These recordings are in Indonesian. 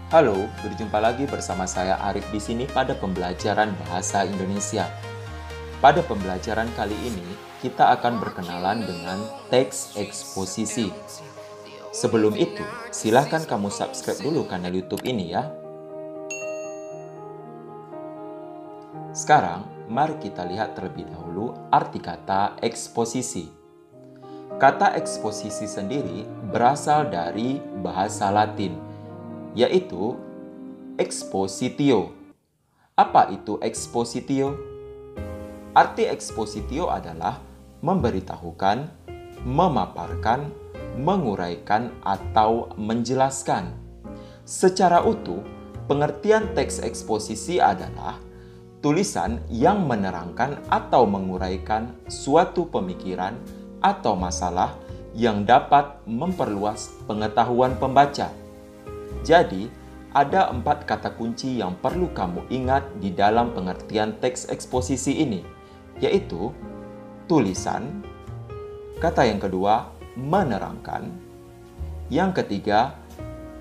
Halo, berjumpa lagi bersama saya Arif di sini pada pembelajaran bahasa Indonesia. Pada pembelajaran kali ini, kita akan berkenalan dengan teks eksposisi. Sebelum itu, silahkan kamu subscribe dulu kanal YouTube ini ya. Sekarang, mari kita lihat terlebih dahulu arti kata eksposisi. Kata eksposisi sendiri berasal dari bahasa Latin, yaitu expositio. Apa itu expositio? Arti expositio adalah memberitahukan, memaparkan, menguraikan, atau menjelaskan. Secara utuh, pengertian teks eksposisi adalah tulisan yang menerangkan atau menguraikan suatu pemikiran atau masalah yang dapat memperluas pengetahuan pembaca. Jadi, ada 4 kata kunci yang perlu kamu ingat di dalam pengertian teks eksposisi ini, yaitu tulisan, kata yang kedua, menerangkan, yang ketiga,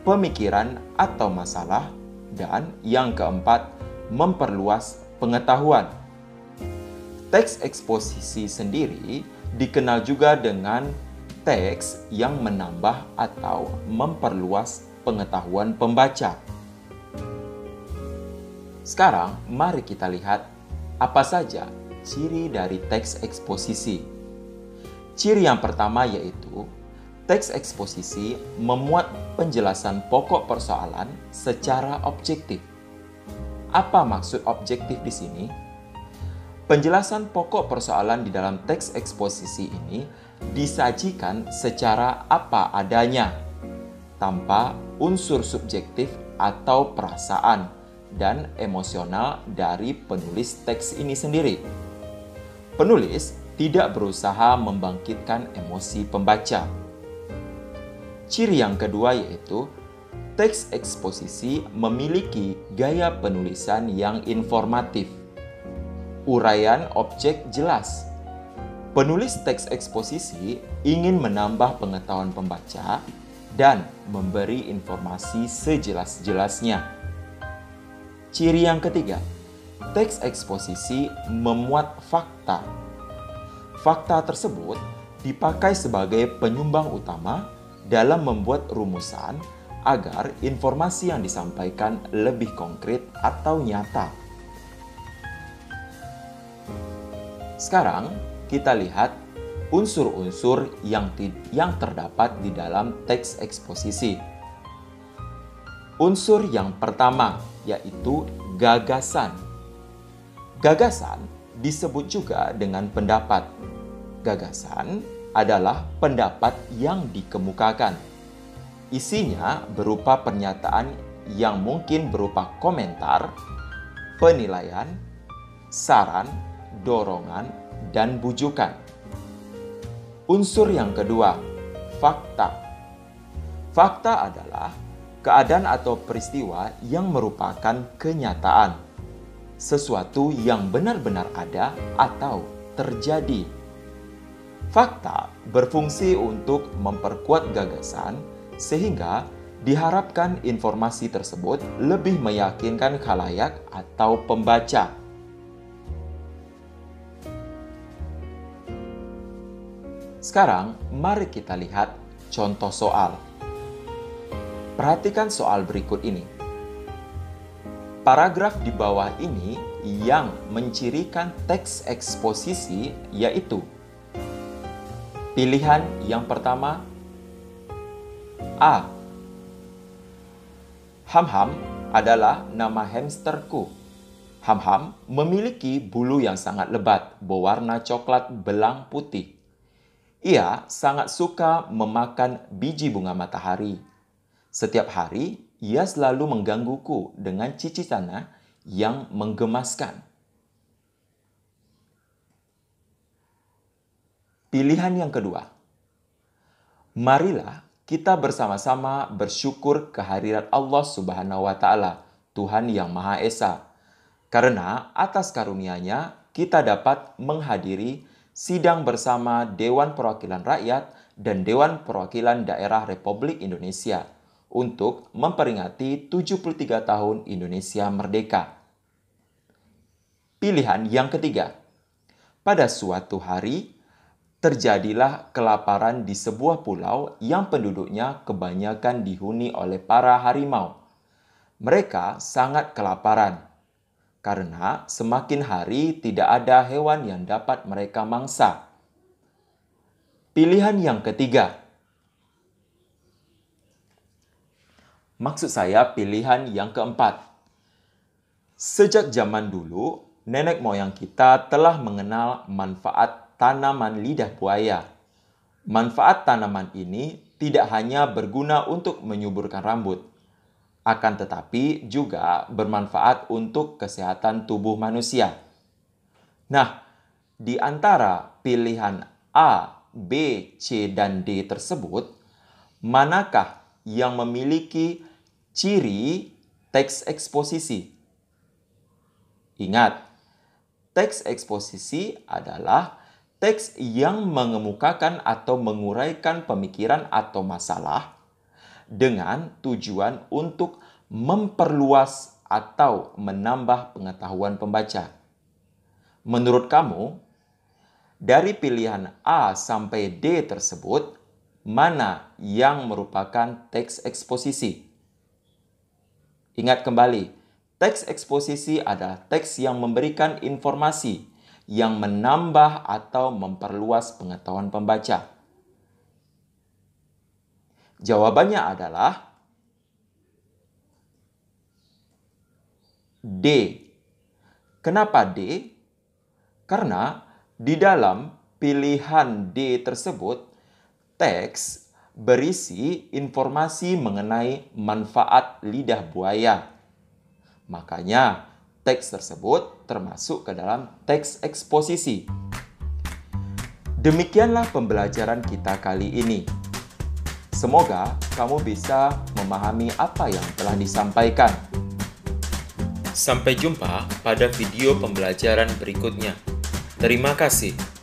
pemikiran atau masalah, dan yang keempat, memperluas pengetahuan. Teks eksposisi sendiri dikenal juga dengan teks yang menambah atau memperluas pengetahuan pembaca. Sekarang, mari kita lihat apa saja ciri dari teks eksposisi. Ciri yang pertama yaitu teks eksposisi memuat penjelasan pokok persoalan secara objektif. Apa maksud objektif di sini? Penjelasan pokok persoalan di dalam teks eksposisi ini disajikan secara apa adanya, tanpa unsur subjektif atau perasaan dan emosional dari penulis teks ini sendiri. Penulis tidak berusaha membangkitkan emosi pembaca. Ciri yang kedua yaitu teks eksposisi memiliki gaya penulisan yang informatif. Uraian objek jelas. Penulis teks eksposisi ingin menambah pengetahuan pembaca dan memberi informasi sejelas-jelasnya. Ciri yang ketiga, teks eksposisi memuat fakta. Fakta tersebut dipakai sebagai penyumbang utama dalam membuat rumusan agar informasi yang disampaikan lebih konkret atau nyata. Sekarang, kita lihat unsur-unsur yang terdapat di dalam teks eksposisi. Unsur yang pertama yaitu gagasan. Gagasan disebut juga dengan pendapat. Gagasan adalah pendapat yang dikemukakan. Isinya berupa pernyataan yang mungkin berupa komentar, penilaian, saran, dorongan, dan bujukan. Unsur yang kedua, fakta. Fakta adalah keadaan atau peristiwa yang merupakan kenyataan, sesuatu yang benar-benar ada atau terjadi. Fakta berfungsi untuk memperkuat gagasan sehingga diharapkan informasi tersebut lebih meyakinkan khalayak atau pembaca. Sekarang, mari kita lihat contoh soal. Perhatikan soal berikut ini. Paragraf di bawah ini yang mencirikan teks eksposisi yaitu pilihan yang pertama, A. Ham-ham adalah nama hamsterku. Ham-ham memiliki bulu yang sangat lebat, berwarna coklat belang putih. Ia sangat suka memakan biji bunga matahari. Setiap hari, ia selalu menggangguku dengan cicitannya yang menggemaskan. Pilihan yang kedua. Marilah kita bersama-sama bersyukur kehadirat Allah Subhanahu wa Ta'ala, Tuhan yang Maha Esa. Karena atas karunia-Nya kita dapat menghadiri sidang bersama Dewan Perwakilan Rakyat dan Dewan Perwakilan Daerah Republik Indonesia untuk memperingati 73 tahun Indonesia merdeka. Pilihan yang ketiga. Pada suatu hari, terjadilah kelaparan di sebuah pulau yang penduduknya kebanyakan dihuni oleh para harimau. Mereka sangat kelaparan, karena semakin hari tidak ada hewan yang dapat mereka mangsa. Pilihan yang ketiga. Maksud saya pilihan yang keempat. Sejak zaman dulu, nenek moyang kita telah mengenal manfaat tanaman lidah buaya. Manfaat tanaman ini tidak hanya berguna untuk menyuburkan rambut, akan tetapi juga bermanfaat untuk kesehatan tubuh manusia. Nah, di antara pilihan A, B, C, dan D tersebut, manakah yang memiliki ciri teks eksposisi? Ingat, teks eksposisi adalah teks yang mengemukakan atau menguraikan pemikiran atau masalah dengan tujuan untuk memperluas atau menambah pengetahuan pembaca. Menurut kamu, dari pilihan A sampai D tersebut, mana yang merupakan teks eksposisi? Ingat kembali, teks eksposisi adalah teks yang memberikan informasi yang menambah atau memperluas pengetahuan pembaca. Jawabannya adalah D. Kenapa D? Karena di dalam pilihan D tersebut, teks berisi informasi mengenai manfaat lidah buaya. Makanya, teks tersebut termasuk ke dalam teks eksposisi. Demikianlah pembelajaran kita kali ini. Semoga kamu bisa memahami apa yang telah disampaikan. Sampai jumpa pada video pembelajaran berikutnya. Terima kasih.